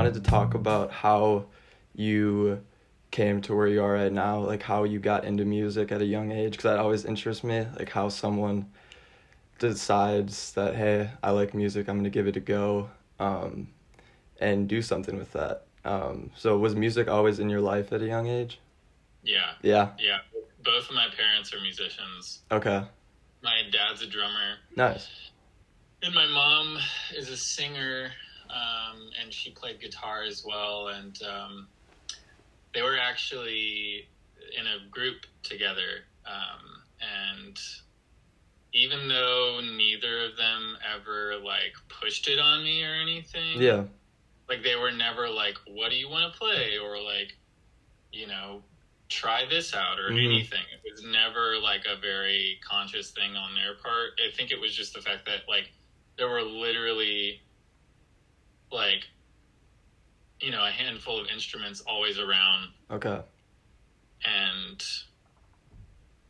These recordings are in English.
wanted to talk about how you came to where you are right now, like how you got into music at a young age, because that always interests me, like how someone decides that, hey, I like music, I'm gonna give it a go, um, and do something with that. So was music always in your life at a young age? Yeah, Yeah. yeah. Both of my parents are musicians. Okay. My dad's a drummer, Nice. and my mom is a singer, and she played guitar as well. And they were actually in a group together. And even though neither of them ever like pushed it on me or anything, Yeah. like they were never like, "What do you want to play?" or like, you know, try this out or Mhm. anything. It was never like a very conscious thing on their part. I think it was just the fact that like there were literally like, a handful of instruments always around, Okay. and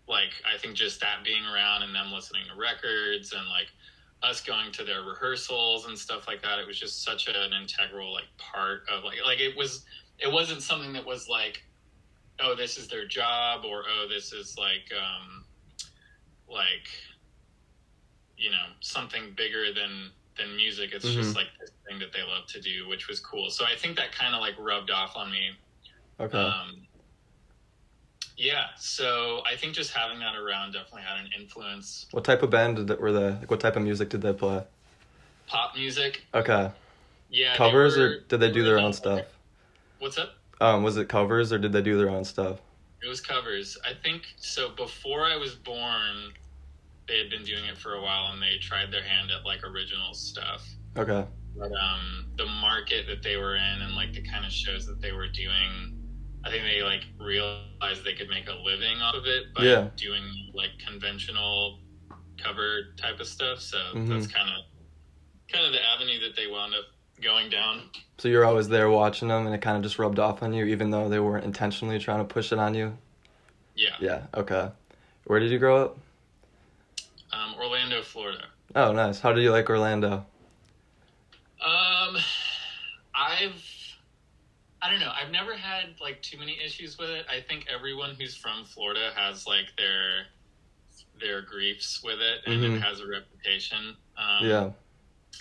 like I think just that being around and them listening to records and like us going to their rehearsals and stuff like that, it was just such an integral like part of like it wasn't something that was like, oh, this is their job, or oh, this is like something bigger than music. It's just Mhm. like this thing that they love to do, which was cool. So I think that kind of like rubbed off on me. Okay. um yeah, so I think just having that around definitely had an influence. What type of band were they? Like, what type of music did they play? Pop music. Okay. Yeah, they Covers, or were did they they do were their in own the stuff? what's up? Was it covers or did they do their own stuff? It was covers, I think. So before I was born, they had been doing it for a while, and they tried their hand at like original stuff. Okay. But the market that they were in and like the kind of shows that they were doing, I think they like realized they could make a living off of it by Yeah. doing like conventional cover type of stuff. So that's Mhm. kind of the avenue that they wound up going down. So you're always there watching them, and it kind of just rubbed off on you, even though they weren't intentionally trying to push it on you. Yeah. Yeah. Okay. Where did you grow up? Orlando, Florida. Oh, nice. How did you like Orlando? Um, I've I don't know. I've never had like too many issues with it. I think everyone who's from Florida has like their griefs with it, and it Mhm. has a reputation Yeah.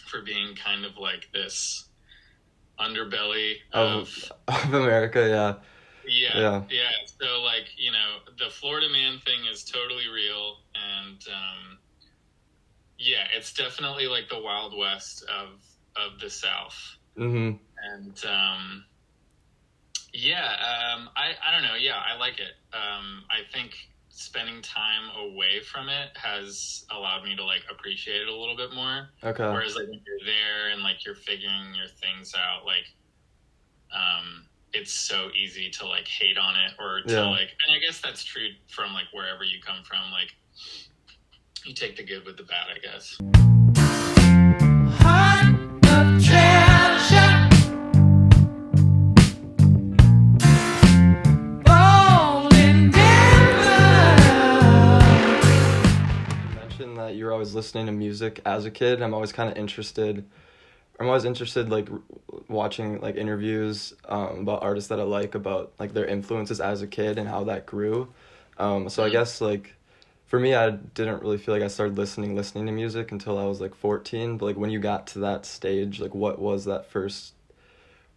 for being kind of like this underbelly Of of. of America. Yeah. Yeah, Yeah. yeah. So like the Florida man thing is totally real, and yeah, it's definitely like the Wild West of the South. Mhm. And yeah, I don't know. Yeah, I like it. I think spending time away from it has allowed me to like appreciate it a little bit more. Okay. Whereas like when you're there and like you're figuring your things out, like it's so easy to like hate on it, or to Yeah. like, and I guess that's true from like wherever you come from. Like you take the good with the bad, I guess. Heart of treasure, golden You mentioned that you're always listening to music as a kid. I'm always kind of interested. I'm always interested, like watching like interviews about artists that I like, about like their influences as a kid and how that grew. So I Mm. guess like for me, I didn't really feel like I started listening to music until I was like 14. But like when you got to that stage, like what was that first?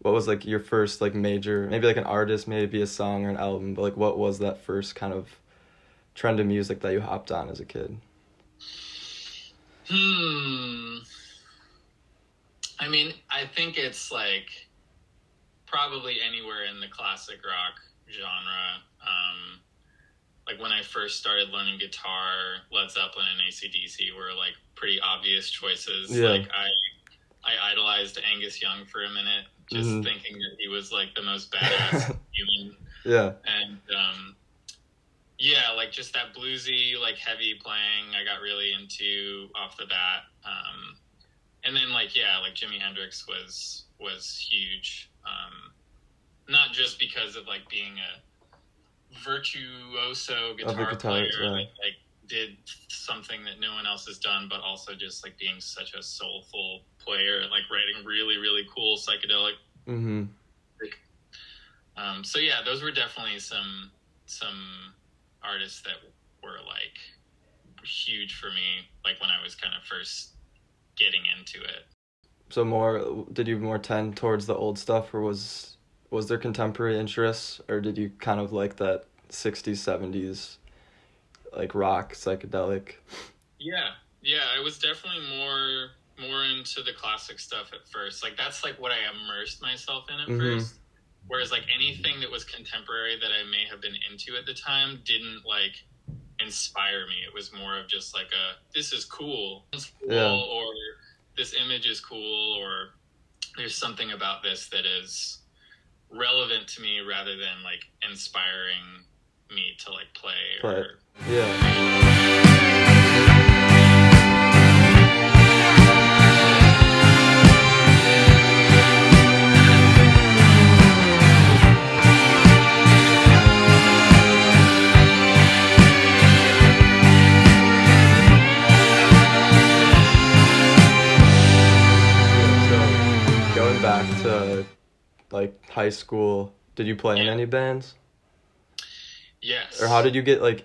What was like your first like major, maybe like an artist, maybe a song or an album, but like what was that first kind of trend of music that you hopped on as a kid? Hmm. I mean, I think it's like probably anywhere in the classic rock genre. Like when I first started learning guitar, Led Zeppelin and AC/DC were like pretty obvious choices. Yeah. Like I idolized Angus Young for a minute, just Mhm. thinking that he was like the most badass human. Yeah. And yeah, like just that bluesy, like heavy playing, I got really into off the bat. And then like yeah, like Jimi Hendrix was huge. Not just because of like being a virtuoso Of the guitar guitars, player yeah. that like did something that no one else has done, but also just like being such a soulful player and like writing really really cool psychedelic Mm-hmm. So yeah, those were definitely some artists that were like huge for me, like when I was kind of first getting into it. So more, did you more tend towards the old stuff, or was there contemporary interests, or did you kind of like that 60s, 70s, like rock, psychedelic? Yeah, yeah, I was definitely more into the classic stuff at first. Like that's like what I immersed myself in at Mm-hmm. first. Whereas like anything that was contemporary that I may have been into at the time didn't like inspire me. It was more of just like a this is cool, it's Yeah. cool, or this image is cool, or there's something about this that is relevant to me rather than like inspiring me to like play But or yeah. So going back to like high school, did you play in yeah. any bands? Or how Yes. did you get like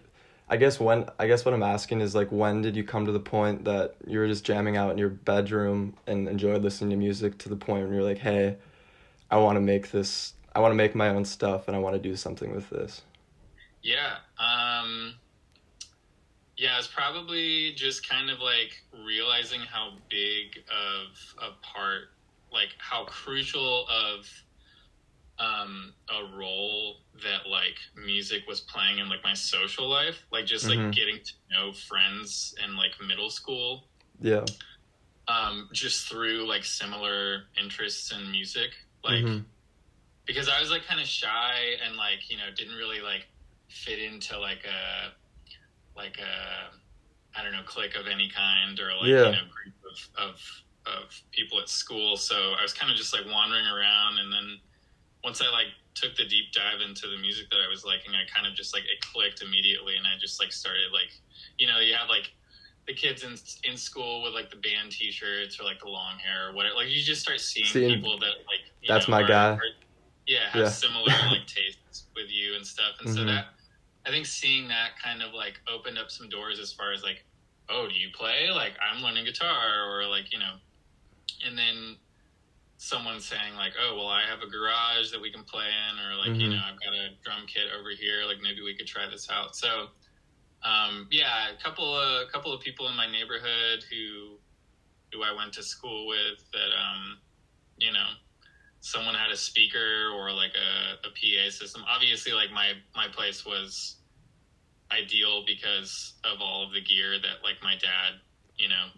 I guess what I'm asking is like when did you come to the point that you were just jamming out in your bedroom and enjoyed listening to music to the point where you're like, "Hey, I want to make my own stuff and I want to do something with this." Yeah. Yeah, it's probably just kind of like realizing how big of a part, like how crucial of a role that like music was playing in like my social life, like just like Mhm. getting to know friends in like middle school, Yeah. just through like similar interests in music, like Mhm. because I was like kind of shy and like didn't really like fit into like a I don't know clique of any kind or like Yeah. group of people at school. So I was kind of just like wandering around, and then once I like took the deep dive into the music that I was liking, I kind of just like it clicked immediately, and I just like started like you have like the kids in school with like the band T-shirts or like the long hair or whatever. Like you just start seeing Seeing people that like that's my guy. are yeah have Yeah. similar like tastes with you and stuff, and so Mhm. that I think seeing that kind of like opened up some doors as far as like, oh, do you play? Like I'm learning guitar, or like and then someone saying like, oh, well, I have a garage that we can play in, or like Mhm. I've got a drum kit over here, like maybe we could try this out. So yeah, a couple of people in my neighborhood who I went to school with that you know someone had a speaker or like a PA system. Obviously, like my place was ideal because of all of the gear that like my dad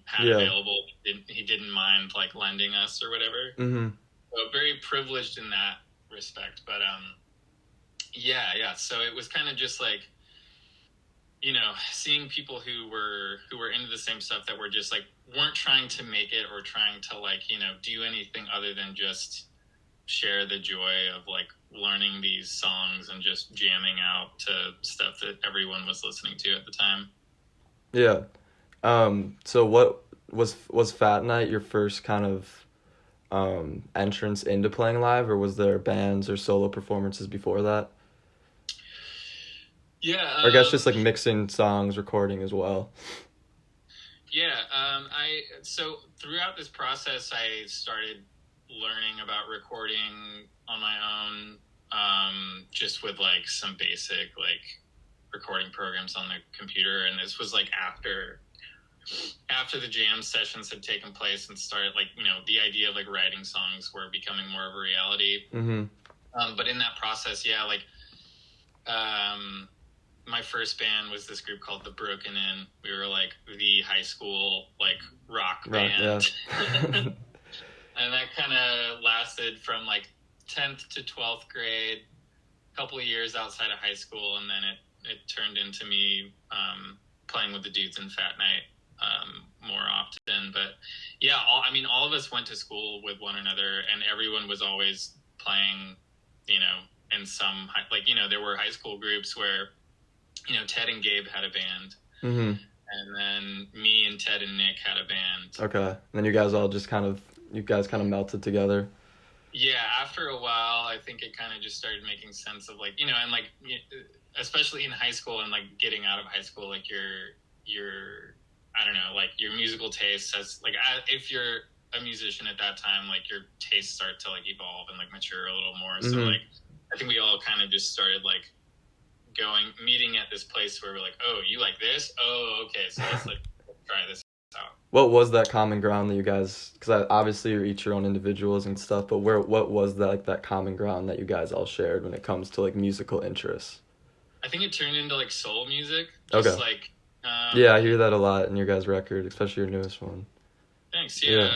had Yeah. available. He didn't mind like lending us or whatever. Mhm. So very privileged in that respect. But yeah. So it was kind of just like seeing people who were into the same stuff that were just like weren't trying to make it or trying to like do anything other than just share the joy of like learning these songs and just jamming out to stuff that everyone was listening to at the time. Yeah. So what was Fat Night your first kind of entrance into playing live, or was there bands or solo performances before that? Yeah, Or I guess just like mixing songs, recording as well. yeah. I so throughout this process, I started learning about recording on my own, just with like some basic like recording programs on the computer, and this was like after the jam sessions had taken place and started like the idea of like writing songs were becoming more of a reality. Mhm. But in that process, yeah, like um, my first band was this group called the Broken In. We were like the high school like rock Right, yeah. band. And that kind of lasted from like 10th to 12th grade, a couple of years outside of high school, and then it turned into me playing with the dudes in Fat Night more often. But yeah, all of us went to school with one another, and everyone was always playing, in some like there were high school groups where Ted and Gabe had a band, Mhm. and then me and Ted and Nick had a band. Okay. And then you guys kind of melted together. Yeah, after a while, I think it kind of just started making sense of like, and like, especially in high school and like getting out of high school, like your, I don't know, like your musical taste has like, if you're a musician at that time, like your tastes start to like evolve and like mature a little more. So Mm-hmm. like, I think we all kind of just started like meeting at this place where we're like, oh, you like this? Oh, okay. So let's like try this out. What was that common ground that you guys? Because obviously you're each your own individuals and stuff, but what was that like that common ground that you guys all shared when it comes to like musical interests? I think it turned into like soul music, just Okay. like, Yeah, I hear that a lot in your guys' record, especially your newest one. thanks. Yeah. Yeah.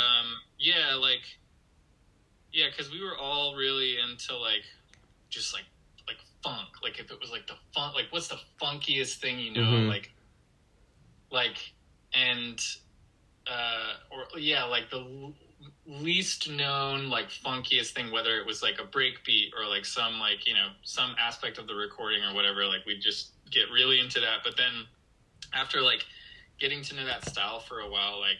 Yeah. Like, yeah. Cause we were all really into like, just like funk. Like if it was like the funk, like what's the funkiest thing, Mm-hmm. like, and, or yeah, like the least known, like funkiest thing, whether it was like a break beat or like some like, some aspect of the recording or whatever, like we just get really into that. But then after like getting to know that style for a while, like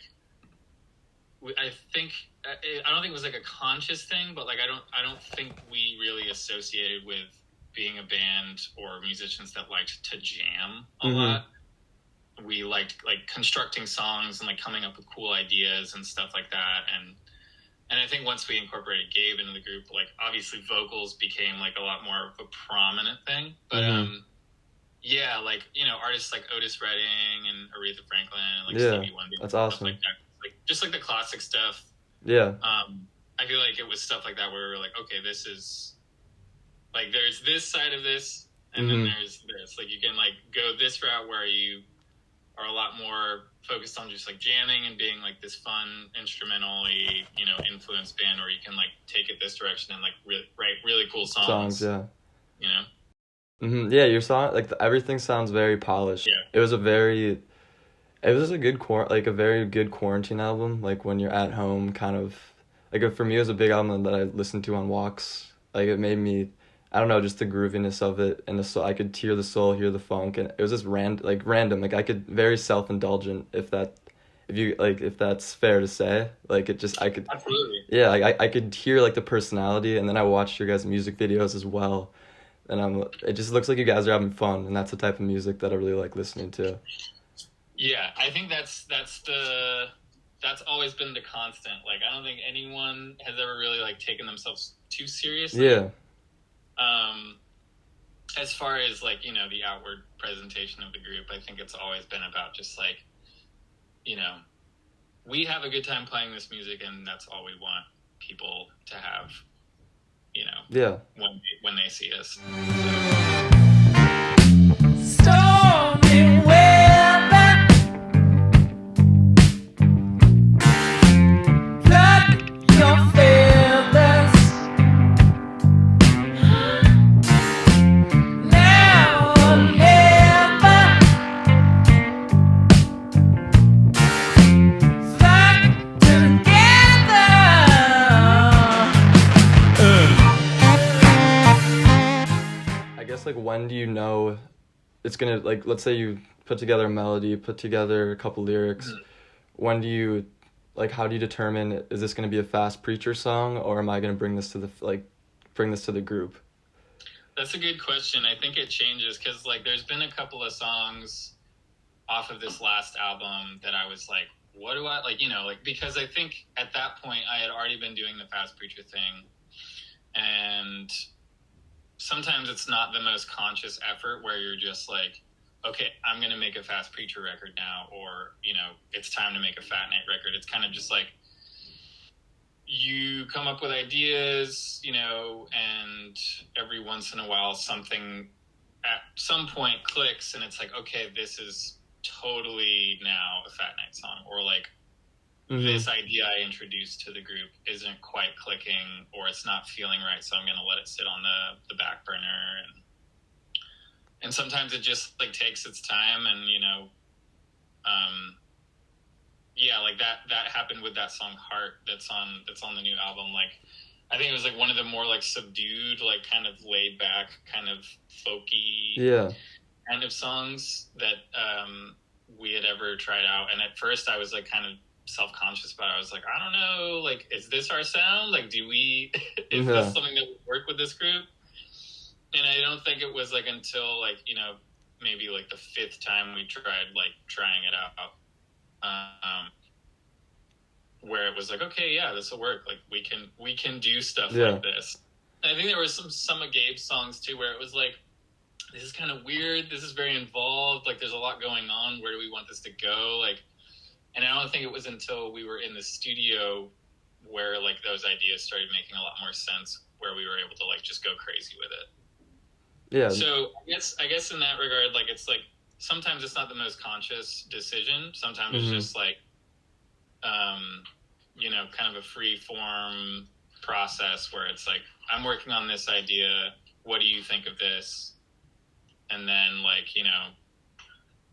I think I don't think it was like a conscious thing, but like I don't think we really associated with being a band or musicians that liked to jam a Mm-hmm. lot. We liked like constructing songs and like coming up with cool ideas and stuff like that. And I think once we incorporated Gabe into the group, like obviously vocals became like a lot more of a prominent thing. But Mm-hmm. yeah, like artists like Otis Redding and Aretha Franklin and like Yeah, Stevie Wonder that's and stuff like awesome. that, like just like the classic stuff. Yeah. I feel like it was stuff like that where we were like, okay, this is like there's this side of this, and then Mm-hmm. there's this. Like you can like go this route where you are a lot more focused on just like jamming and being like this fun instrumentally, influenced band, or you can like take it this direction and like write really cool Songs, songs, yeah. you know? Mm-hmm. Yeah, your song like everything sounds very polished. Yeah. It was a good like a very good quarantine album. Like when you're at home, kind of like for me, it was a big album that I listened to on walks. Like it made me, I don't know, just the grooviness of it and the soul. I could hear the soul, hear the funk, and it was just random. Like I could very self indulgent if you like if that's fair to say. Like it just I could Absolutely. yeah like I could hear like the personality, and then I watched your guys' music videos as well, and it just looks like you guys are having fun, and that's the type of music that I really like listening to. Yeah, I think that's always been the constant. Like I don't think anyone has ever really like taken themselves too seriously. Yeah. Um as far as like, the outward presentation of the group, I think it's always been about just like, you know, we have a good time playing this music, and that's all we want people to have, Yeah. when they see us. Stormy weather, pluck your feathers. Now or never, flock together. I guess like when do you know it's gonna like let's say you put together a melody, put together a couple lyrics. When do you like how do you determine is this gonna be a fast preacher song or am I gonna bring this to the group? That's a good question. I think it changes because like there's been a couple of songs off of this last album that I was like, what do I like, like because I think at that point I had already been doing the fast preacher thing, and sometimes it's not the most conscious effort where you're just like, okay, I'm going to make a fast preacher record now, or, it's time to make a Fat Night record. It's kind of just like you come up with ideas, and every once in a while something at some point clicks and it's like, okay, this is totally now a Fat Night song, or like this idea I introduced to the group isn't quite clicking, or it's not feeling right, so I'm going to let it sit on the back burner. And sometimes it just like takes its time, and yeah, like that happened with that song Heart that's on the new album. Like I think it was like one of the more like subdued, like kind of laid back, kind of folky Yeah. kind of songs that we had ever tried out. And at first I was like kind of self-conscious about it. I was like, I don't know, like, is this our sound? Like, is Yeah. this something that would work with this group? And I don't think it was like until like, maybe like the 5th time we tried like trying it out, where it was like, okay, yeah, this will work. Like we can do stuff like this. And I think there was some of Gabe's songs too, where it was like, this is kind of weird. This is very involved. Like there's a lot going on. Where do we want this to go? Like, and I don't think it was until we were in the studio where like those ideas started making a lot more sense, where we were able to like just go crazy with it. Yeah. So I guess in that regard, like it's like sometimes it's not the most conscious decision. Sometimes it's just like, kind of a free form process where it's like, I'm working on this idea. What do you think of this? And then like,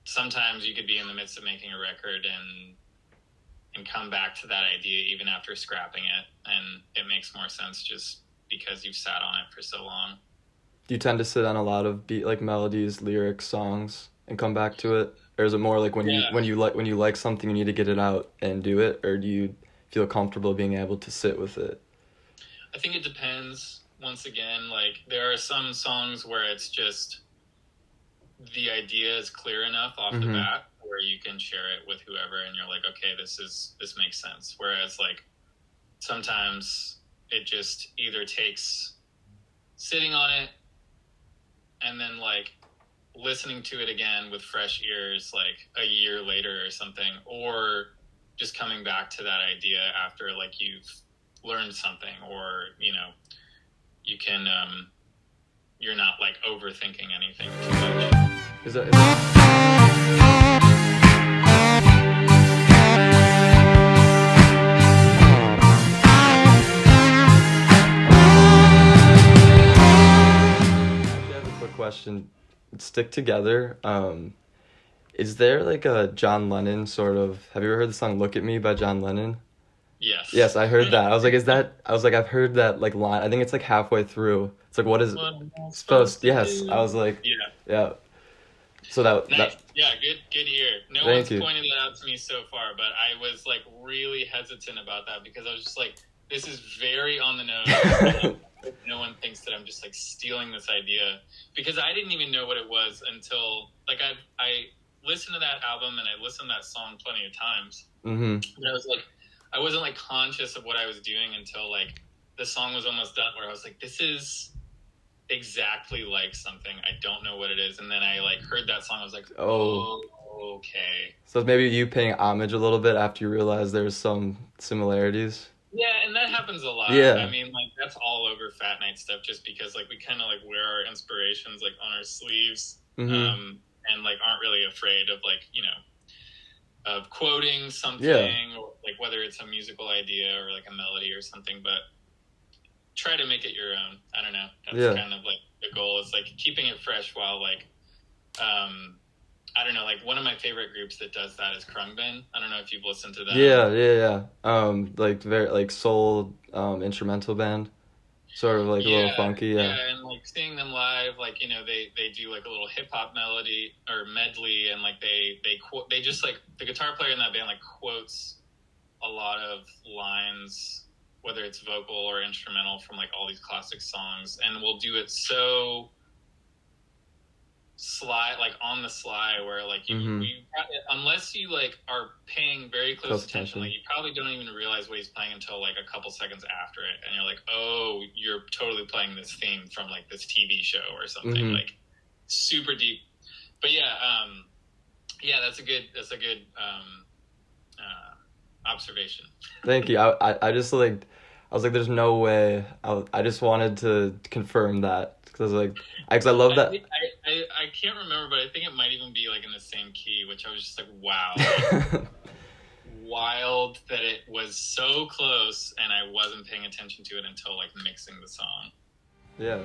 sometimes you could be in the midst of making a record and come back to that idea even after scrapping it. And it makes more sense just because you've sat on it for so long. Do you tend to sit on a lot of beat, like melodies, lyrics, songs, and come back to it, or is it more like when you like something, you need to get it out and do it, or do you feel comfortable being able to sit with it? I think it depends. Once again, like there are some songs where it's just the idea is clear enough off the bat where you can share it with whoever, and you're like, okay, this makes sense. Whereas like sometimes it just either takes sitting on it and then like listening to it again with fresh ears like a year later or something, or just coming back to that idea after like you've learned something, or you can you're not like overthinking anything too much. Is that question? Stick Together. Is there like a John Lennon sort of? Have you ever heard the song "Look at Me" by John Lennon? Yes. Yes, I heard that. I was like, I've heard that like line. I think it's like halfway through. It's like, what is it supposed? Yes, I was like, yeah. So nice. that Yeah, good ear. No one's pointed that out to me so far, but I was like really hesitant about that because I was just like, this is very on the nose. No one thinks that I'm just like stealing this idea, because I didn't even know what it was until like I listened to that album and I listened to that song plenty of times. But I was like, I wasn't like conscious of what I was doing until like the song was almost done, where I was like, this is exactly like something. I don't know what it is. And then I like heard that song. I was like, oh, okay. So maybe you paying homage a little bit after you realize there's some similarities. Yeah, and that happens a lot. Yeah. I mean, like, that's all over Fat Night stuff, just because, like, we kind of, like, wear our inspirations, like, on our sleeves, and, like, aren't really afraid of, like, of quoting something, or, like, whether it's a musical idea or, like, a melody or something, but try to make it your own. I don't know. That's kind of, like, the goal. Is, like, keeping it fresh while, like, I don't know, like one of my favorite groups that does that is Krungbin. I don't know if you've listened to that. Yeah. Like very like soul instrumental band, sort of like a little funky. Yeah, and like seeing them live, like they do like a little hip hop melody or medley, and like they just like the guitar player in that band like quotes a lot of lines, whether it's vocal or instrumental, from like all these classic songs, and we'll do it so sly, like on the sly, where like you unless you like are paying very close attention, like you probably don't even realize what he's playing until like a couple seconds after it, and you're like, oh, you're totally playing this theme from like this TV show or something, like super deep. But that's a good observation. Thank you. I just like, I was like, there's no way. I just wanted to confirm that, because I was like, because I love that. I can't remember, but I think it might even be like in the same key, which I was just like, wow. Wild that it was so close and I wasn't paying attention to it until like mixing the song. Yeah.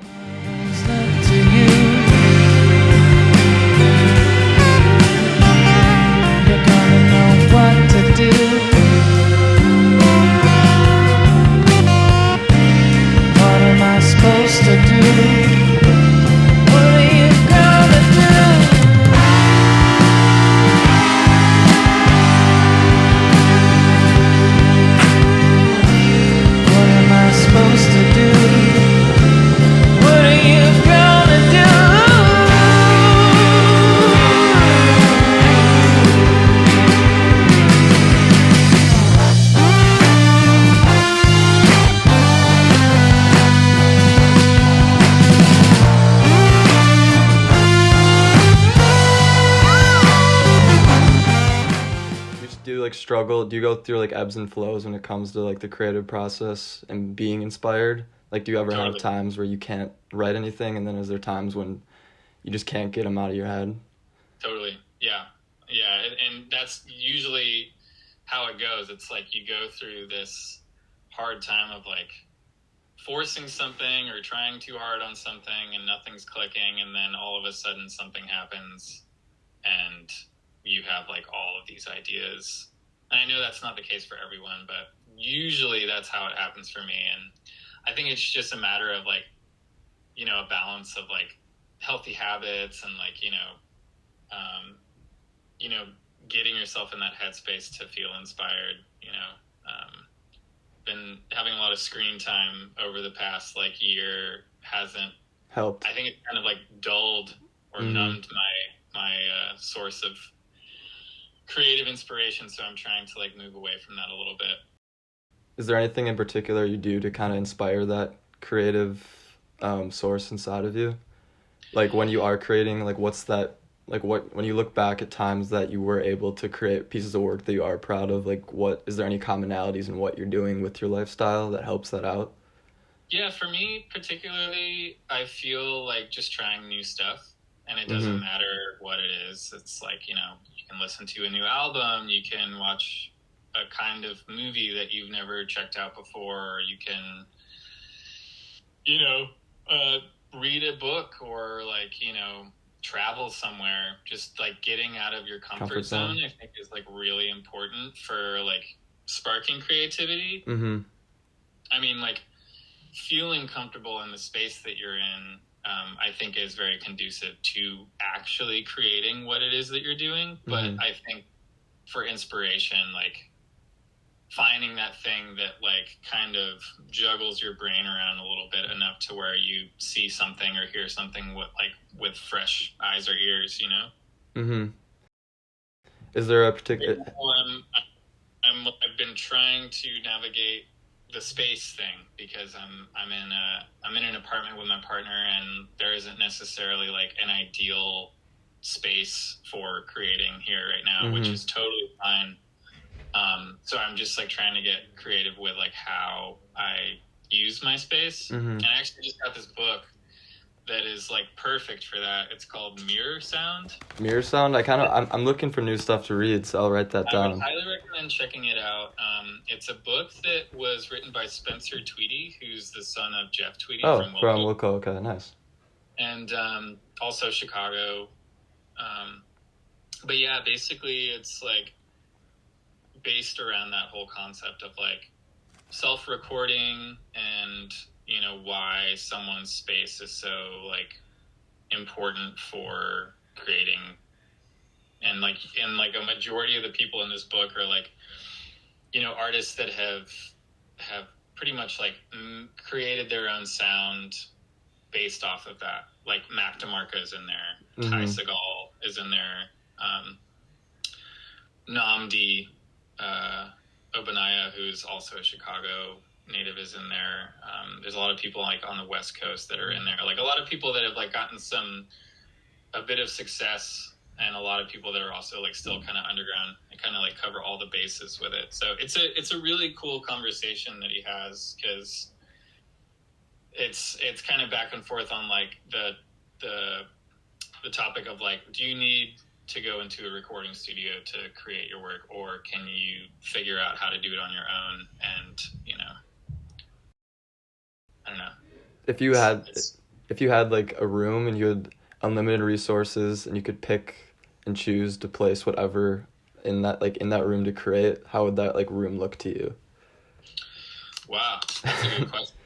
You're gonna know what to do. What am I supposed to do? like struggle? Do you go through like ebbs and flows when it comes to like the creative process and being inspired? Like, do you ever have Totally. times where you can't write anything, and then is there times when you just can't get them out of your head? Totally. Yeah. Yeah. And that's usually how it goes. It's like you go through this hard time of like forcing something or trying too hard on something and nothing's clicking. And then all of a sudden something happens and you have like all of these ideas. And I know that's not the case for everyone, but usually that's how it happens for me. And I think it's just a matter of like, a balance of like healthy habits and like, um, getting yourself in that headspace to feel inspired, been having a lot of screen time over the past like year hasn't Helped. I think it's kind of like dulled or numbed my source of creative inspiration. So I'm trying to like move away from that a little bit. Is there anything in particular you do to kind of inspire that creative source inside of you? Like when you are creating, like what's that, like what, when you look back at times that you were able to create pieces of work that you are proud of, like what, is there any commonalities in what you're doing with your lifestyle that helps that out? Yeah, for me particularly, I feel like just trying new stuff, and it doesn't matter what it is. It's like, you can listen to a new album, you can watch a kind of movie that you've never checked out before, or you can, read a book or like, travel somewhere. Just like getting out of your comfort zone, I think is like really important for like sparking creativity. I mean, like feeling comfortable in the space that you're in, I think is very conducive to actually creating what it is that you're doing. But I think for inspiration, like finding that thing that like kind of juggles your brain around a little bit enough to where you see something or hear something with fresh eyes or ears, Is there a particular... I've been trying to navigate the space thing because I'm in an apartment with my partner, and there isn't necessarily like an ideal space for creating here right now, which is totally fine. So I'm just like trying to get creative with like how I use my space. And I actually just got this book that is like perfect for that. It's called Mirror Sound. Mirror Sound? I'm looking for new stuff to read, so I'll write that down. I would highly recommend checking it out. It's a book that was written by Spencer Tweedy, who's the son of Jeff Tweedy from Wilco. From Wilco, okay, nice. And also Chicago. But yeah, basically it's like based around that whole concept of like self-recording and why someone's space is so like important for creating, and like a majority of the people in this book are like artists that have pretty much like created their own sound based off of that. Like Mac DeMarco is in there, Ty Segall is in there, Namdi Obanaya, who's also a Chicago native, is in there. There's a lot of people like on the West Coast that are in there. Like a lot of people that have like gotten a bit of success, and a lot of people that are also like still kind of underground and kind of like cover all the bases with it. So it's a really cool conversation that he has, because it's kind of back and forth on like the topic of like, do you need to go into a recording studio to create your work, or can you figure out how to do it on your own? And I don't know. If you had like a room and you had unlimited resources and you could pick and choose to place whatever in that room to create, how would that like room look to you? Wow, that's a good question.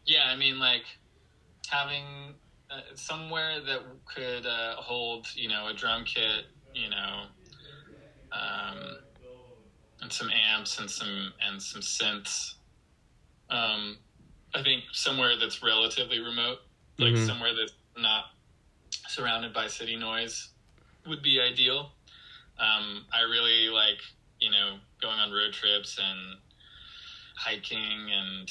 Yeah, I mean, like having somewhere that could hold, a drum kit, and some amps and some synths. I think somewhere that's relatively remote, like somewhere that's not surrounded by city noise, would be ideal. I really like, going on road trips and hiking and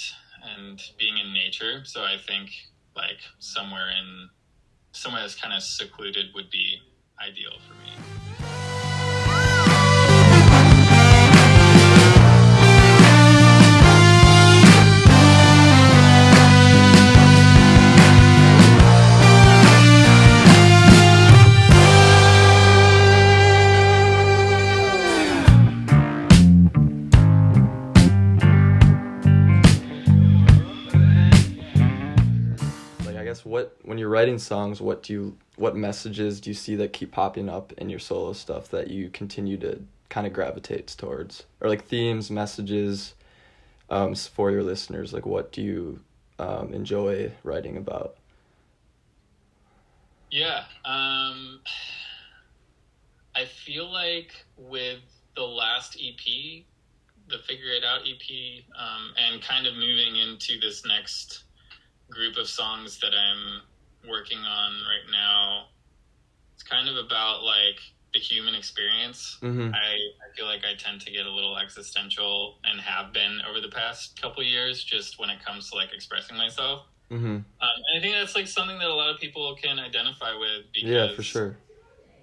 being in nature. So I think like somewhere somewhere that's kind of secluded would be ideal for me. When you're writing songs, what messages do you see that keep popping up in your solo stuff that you continue to kind of gravitate towards, or like themes, messages, for your listeners? Like, what do you enjoy writing about? Yeah, I feel like with the last EP, the Figure It Out EP, and kind of moving into this next group of songs that I'm working on right now, it's kind of about like the human experience. Mm-hmm. I feel like I tend to get a little existential, and have been over the past couple of years, just when it comes to like expressing myself. Mm-hmm. And I think that's like something that a lot of people can identify with, because Yeah, for sure.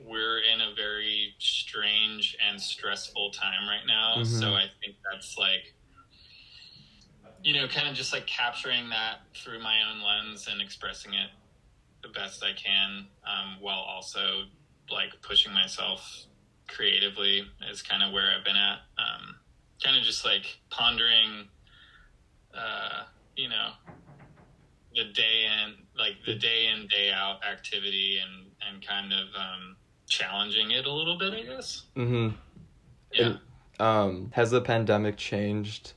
we're in a very strange and stressful time right now. Mm-hmm. So I think that's like, you know, kind of just like capturing that through my own lens and expressing it the best I can, while also like pushing myself creatively is kind of where I've been at. Kind of just like pondering, you know, the day in, day out activity, and kind of challenging it a little bit, I guess. Mm-hmm. Yeah. Has the pandemic changed,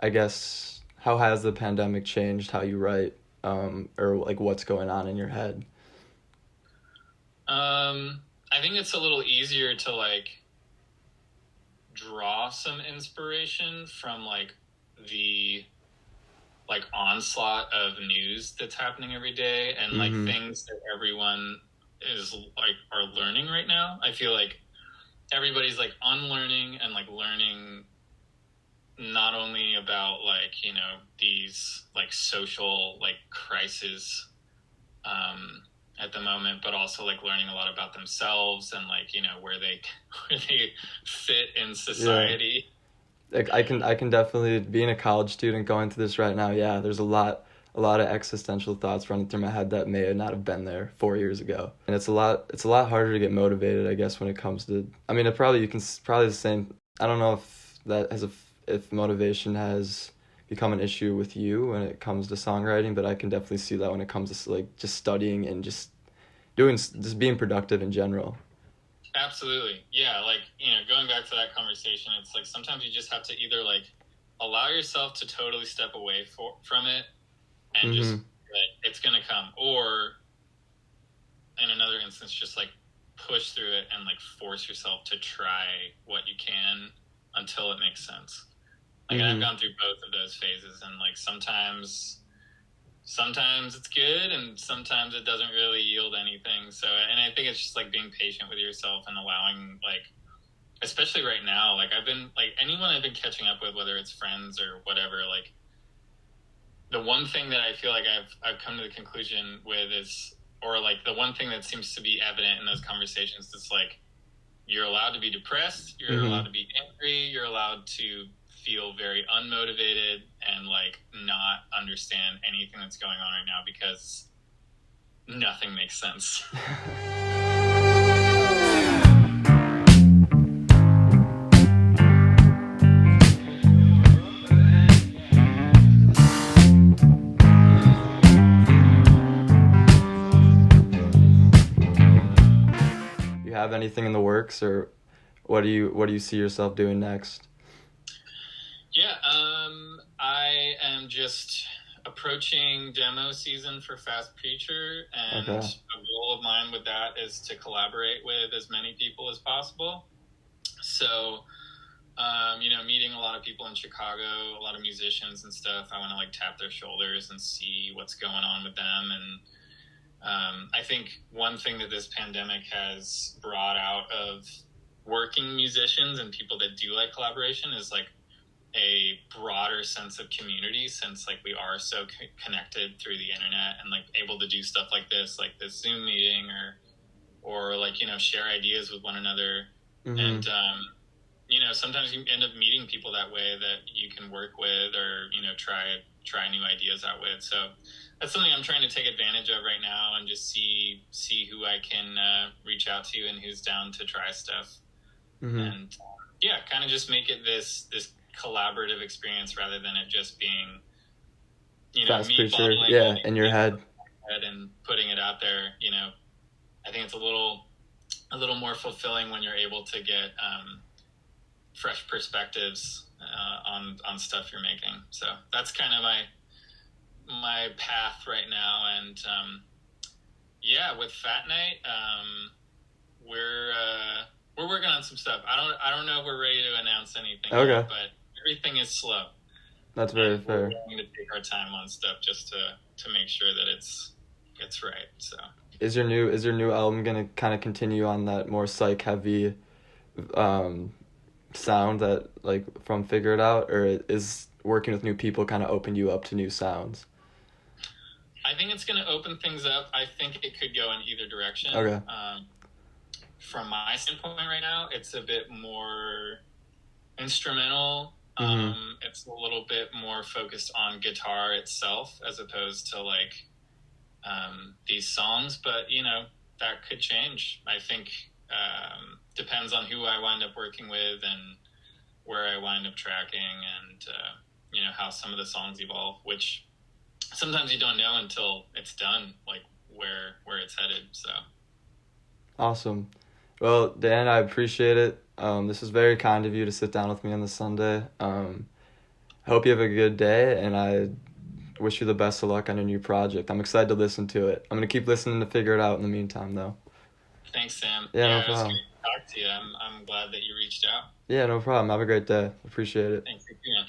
I guess, how has the pandemic changed how you write, or like what's going on in your head? I think it's a little easier to like draw some inspiration from like the like onslaught of news that's happening every day, and like things that everyone is like are learning right now. I feel like everybody's like unlearning and like learning not only about like, you know, these like social like crises at the moment, but also like learning a lot about themselves and like, you know, where they fit in society. Yeah. Like I can definitely, being a college student going through this right now, yeah, there's a lot of existential thoughts running through my head that may not have been there 4 years ago. And it's a lot harder to get motivated, I guess, when it comes to, I mean, you can probably the same, I don't know if motivation has become an issue with you when it comes to songwriting, but I can definitely see that when it comes to like just studying and just being productive in general. Absolutely. Yeah, like, you know, going back to that conversation, it's like sometimes you just have to either like allow yourself to totally step away from it and just like, it's gonna come, or in another instance just like push through it and like force yourself to try what you can until it makes sense. Like I've gone through both of those phases, and like sometimes it's good and sometimes it doesn't really yield anything. So, and I think it's just like being patient with yourself and allowing, like, especially right now, like I've been like anyone I've been catching up with, whether it's friends or whatever, like the one thing that I feel like I've come to the conclusion with is, or like the one thing that seems to be evident in those conversations is like, you're allowed to be depressed, you're allowed to be angry, you're allowed to feel very unmotivated and like not understand anything that's going on right now, because nothing makes sense. You have anything in the works, or what do you see yourself doing next? Yeah, I am just approaching demo season for Fast Preacher, and a goal of mine with that is to collaborate with as many people as possible. So, you know, meeting a lot of people in Chicago, a lot of musicians and stuff, I want to like tap their shoulders and see what's going on with them. And I think one thing that this pandemic has brought out of working musicians and people that do like collaboration is like a broader sense of community, since like we are so connected through the internet and like able to do stuff like this Zoom meeting, or like, you know, share ideas with one another. Mm-hmm. And you know, sometimes you end up meeting people that way that you can work with, or, you know, try new ideas out with. So that's something I'm trying to take advantage of right now, and just see who I can reach out to and who's down to try stuff. Mm-hmm. And yeah, kind of just make it this collaborative experience, rather than it just being, you know, Fast me preacher, bottling yeah, in your head. and putting it out there. You know, I think it's a little more fulfilling when you're able to get fresh perspectives on stuff you're making. So that's kind of my path right now. And yeah, with Fat Night, we're working on some stuff. I don't know if we're ready to announce anything yet, but everything is slow. That's very fair. We're going to take our time on stuff just to make sure that it's right. So is your new album gonna kind of continue on that more psych heavy sound that like from Figure It Out, or is working with new people kind of opened you up to new sounds? I think it's going to open things up. I think it could go in either direction. Okay. From my standpoint right now, it's a bit more instrumental. Mm-hmm. It's a little bit more focused on guitar itself, as opposed to like these songs. But, you know, that could change. I think depends on who I wind up working with and where I wind up tracking, and you know, how some of the songs evolve, which sometimes you don't know until it's done, like where it's headed. So awesome. Well, Dan, I appreciate it. This is very kind of you to sit down with me on this Sunday. I hope you have a good day, and I wish you the best of luck on your new project. I'm excited to listen to it. I'm going to keep listening to Figure It Out in the meantime, though. Thanks, Sam. Yeah, no it was problem. great to talk to you. I'm glad that you reached out. Yeah, no problem. Have a great day. Appreciate it. Thanks, man.